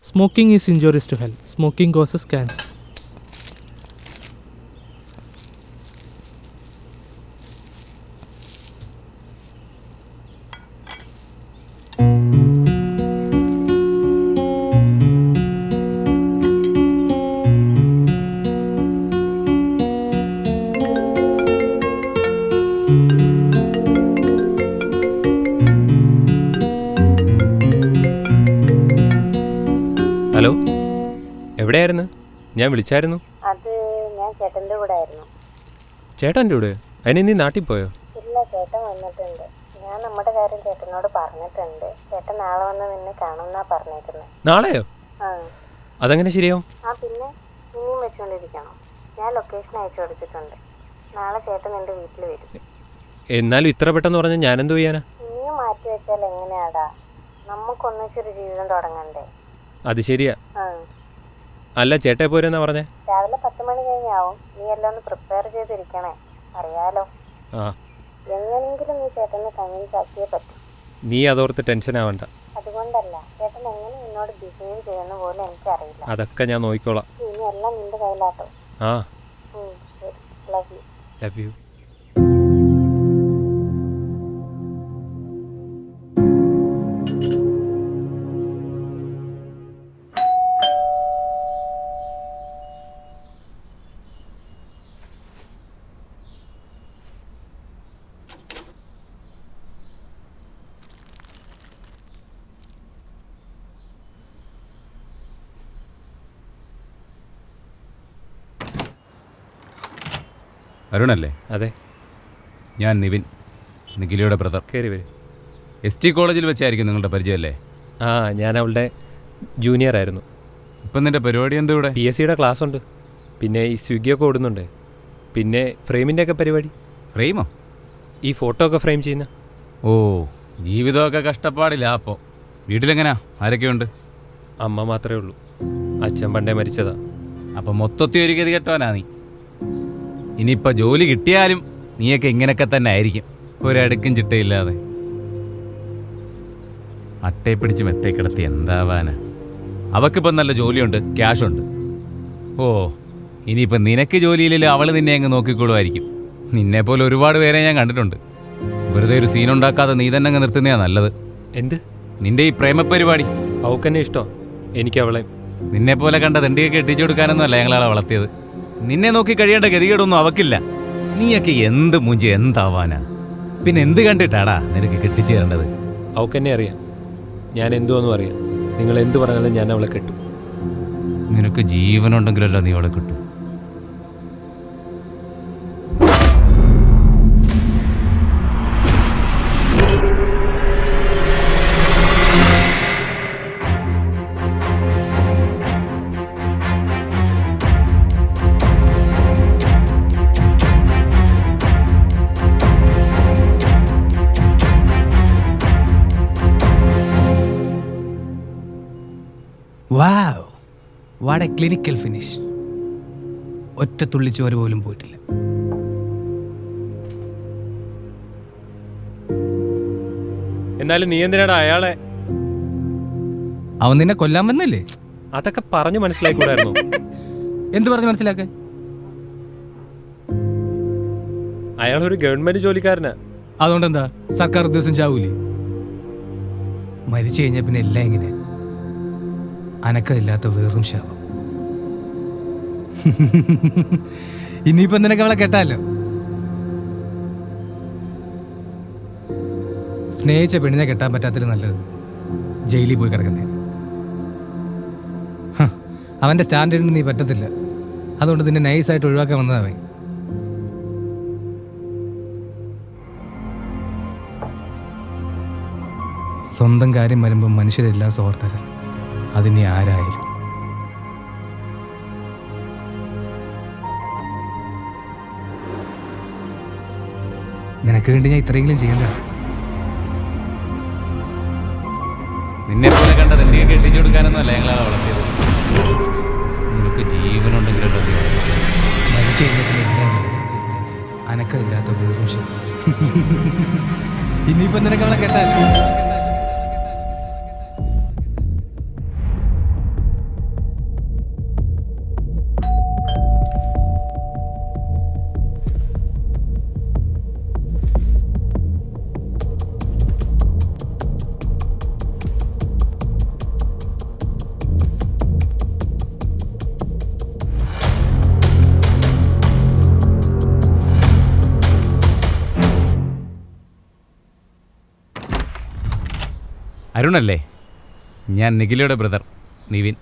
Smoking is injurious to health. Smoking causes cancer. Hello, എവിടെയായിരുന്നു? ഞാൻ വിളിച്ചായിരുന്നു. അത് ഞാൻ ചേട്ടൻ്റെ കൂടെ ആയിരുന്നു. ചേട്ടൻ്റെ കൂടെ? അതിന് നീ നാട്ടിൽ പോയോ? ഇല്ല, ചേട്ടൻ വന്നിട്ടുണ്ട്. ഞാൻ നമ്മുടെ കാര്യം ചേട്ടനോട് പറഞ്ഞിട്ടുണ്ട്. ചേട്ടൻ നാളെ വന്ന് നിന്നെ കാണുമെന്നാ പറഞ്ഞേക്കുന്നത്. നാളെയോ? ആ അതെങ്ങനെ ശരിയാവും? പിന്നെ ഇനിയും വെച്ചുകൊണ്ടിരിക്കണം. ഞാൻ ലൊക്കേഷൻ അയച്ചു കൊടുത്തിട്ടുണ്ട്. നാളെ ചേട്ടൻ നിന്റെ വീട്ടിൽ വരും. എന്നാലും ഇത്ര പെട്ടെന്ന് പറഞ്ഞാൽ ഞാനെന്ത് ചെയ്യാനാ? ഇനിയും മാറ്റി വെച്ചാൽ എങ്ങനെയാടാ? നമുക്കൊന്നിച്ചൊരു ജീവിതം തുടങ്ങണ്ടേ? അത് ശരിയാ. ആ അല്ല, ചേട്ടാ പോരെന്നാ പറഞ്ഞേ? രാവിലെ 10 മണി കഴിഞ്ഞാവും. നീ എല്ലാം ഒന്ന് പ്രിപ്പയർ ചെയ്തിരിക്കണേ. അറിയാലോ, ആ, എങ്ങനെയെങ്കിലും നീ ചേട്ടനെ കൺവിൻസ് ആക്കിയേ പറ്റും. നീ അതോർത്ത് ടെൻഷൻ ആവണ്ട. അതുകൊണ്ടല്ല, ചേട്ടൻ എങ്ങനെ എന്നോട് ബിഹേവ് ചെയ്യുന്ന പോലെ എനിക്കറിയില്ല. അതൊക്കെ ഞാൻ നോക്കിക്കോളാം. ഇനി എല്ലാം നിന്റെ കയ്യിലാട്ടോ. ആ, ശരി, ലവ് യു. Love you. അരുണല്ലേ? അതെ, ഞാൻ നിവിൻ, നിഖിലയുടെ ബ്രദർ. കയറി വരും. ST കോളേജിൽ വെച്ചായിരിക്കും നിങ്ങളുടെ പരിചയമല്ലേ? ആ, ഞാൻ അവളുടെ ജൂനിയർ ആയിരുന്നു. ഇപ്പം നിൻ്റെ പരിപാടി എന്താ ഇവിടെ? PSCയുടെ ക്ലാസ് ഉണ്ട്. പിന്നെ ഈ സ്വിഗ്ഗിയൊക്കെ ഓടുന്നുണ്ട്. പിന്നെ ഫ്രെയിമിൻ്റെ ഒക്കെ പരിപാടി. ഫ്രെയിമോ? ഈ ഫോട്ടോ ഒക്കെ ഫ്രെയിം ചെയ്യുന്ന. ഓ, ജീവിതമൊക്കെ കഷ്ടപ്പാടില്ല. അപ്പോൾ വീട്ടിലെങ്ങനെയാ? ആരൊക്കെയുണ്ട്? അമ്മ മാത്രമേ ഉള്ളൂ. അച്ഛൻ പണ്ടേ മരിച്ചതാ. അപ്പം മൊത്തത്തിൽ ഒരു ഗതി കെട്ടവനാ നീ. ഇനിയിപ്പോൾ ജോലി കിട്ടിയാലും നീയൊക്കെ ഇങ്ങനെയൊക്കെ തന്നെ ആയിരിക്കും, ഒരടുക്കും ചിട്ടയില്ലാതെ. അട്ടയെ പിടിച്ച് മെത്തേ കിടത്തി എന്താവാനാ? അവക്കിപ്പം നല്ല ജോലിയുണ്ട്, ക്യാഷുണ്ട്. ഓ, ഇനിയിപ്പം നിനക്ക് ജോലിയില്ലെങ്കിലും അവൾ നിന്നെ അങ്ങ് നോക്കിക്കൊള്ളുമായിരിക്കും. നിന്നെപ്പോലെ ഒരുപാട് പേരെ ഞാൻ കണ്ടിട്ടുണ്ട്. വെറുതെ ഒരു സീനുണ്ടാക്കാതെ നീ തന്നെ അങ്ങ് നിർത്തുന്നതാ നല്ലത്. എന്ത്? നിന്റെ ഈ പ്രേമപരിപാടി അവൾക്കെന്നെ ഇഷ്ടം. എനിക്ക് അവളെ. നിന്നെപ്പോലെ കണ്ട തെണ്ടിയൊക്കെ എട്ടിച്ചു കൊടുക്കാനൊന്നുമല്ല ഞങ്ങളാളെ വളർത്തിയത്. നിന്നെ നോക്കി കഴിയേണ്ട ഗതികേടൊന്നും അവക്കില്ല. നീയൊക്കെ എന്ത് മൂഞ്ചി എന്താവാനാ? പിന്നെ എന്ത് കണ്ടിട്ടാടാ നിനക്ക് കെട്ടിച്ചു തരേണ്ടത്? അവൾക്കെന്നെ അറിയാം. ഞാൻ എന്തുവെന്നും അറിയാം. നിങ്ങൾ എന്ത് പറഞ്ഞാലും ഞാൻ അവളെ കെട്ടും. നിനക്ക് ജീവനുണ്ടെങ്കിലല്ലോ നീ അവളെ കിട്ടും. വാവ്, വാട്ട് എ ക്ലിനിക്കൽ ഫിനിഷ്. ഒറ്റ തുള്ളിച്ചോര പോലും പോയിട്ടില്ല. എന്നാലും നീ എന്തിനാടാ അയാളെ? അവൻ നിന്നെ കൊല്ലാൻ വന്നല്ലേ? അതൊക്കെ പറഞ്ഞു മനസ്സിലായിക്കൂടായിരുന്നു? എന്ത് പറഞ്ഞ് മനസ്സിലാക്കാൻ? അയാളൊരു ഗവൺമെന്റ് ജോലിക്കാരനാ. അതുകൊണ്ടെന്താ, സർക്കാർ ഉദ്യോഗസ്ഥൻ ചാവൂലേ? മരിച്ചു കഴിഞ്ഞാൽ പിന്നെ എല്ലാം ഇങ്ങനെ അനക്കമില്ലാത്ത വേറും ശവം. ഇനിയിപ്പം നിനക്ക് അവളെ കേട്ടാലോ? സ്നേഹിച്ച പെണ്ണിനെ കെട്ടാൻ പറ്റാത്തതിൽ നല്ലത് ജയിലിൽ പോയി കിടക്കുന്നേ. അവൻ്റെ സ്റ്റാൻഡേർഡിന് നീ പറ്റത്തില്ല. അതുകൊണ്ട് നിന്നെ നൈസായിട്ട് ഒഴിവാക്കാൻ വന്നതാവേ. സ്വന്തം കാര്യം വരുമ്പോൾ മനുഷ്യരെല്ലാം സ്വാർത്ഥരാണ്. അതിനി ആരായാലും. നിനക്ക് വേണ്ടി ഞാൻ ഇത്രയെങ്കിലും ചെയ്യണ്ട. നിന്നെപ്പോലെ കണ്ട തെണ്ടിയൊക്കെ എട്ടിച്ചു കൊടുക്കാനൊന്നുമല്ല ഞങ്ങളാളെ വളർത്തിയത്. നിനക്ക് ജീവനുണ്ടെങ്കിലല്ലോ നീ മരിച്ചു കഴിഞ്ഞപ്പോൾ എല്ലാം ചെയ്യും. അനക്കമില്ലാത്ത വേറും ശവം. ഇനിയിപ്പം നിനക്ക് അവളെ കേട്ടാലോ? അരുണല്ലേ? ഞാൻ നിഖിലയുടെ ബ്രദർ നിവിൻ.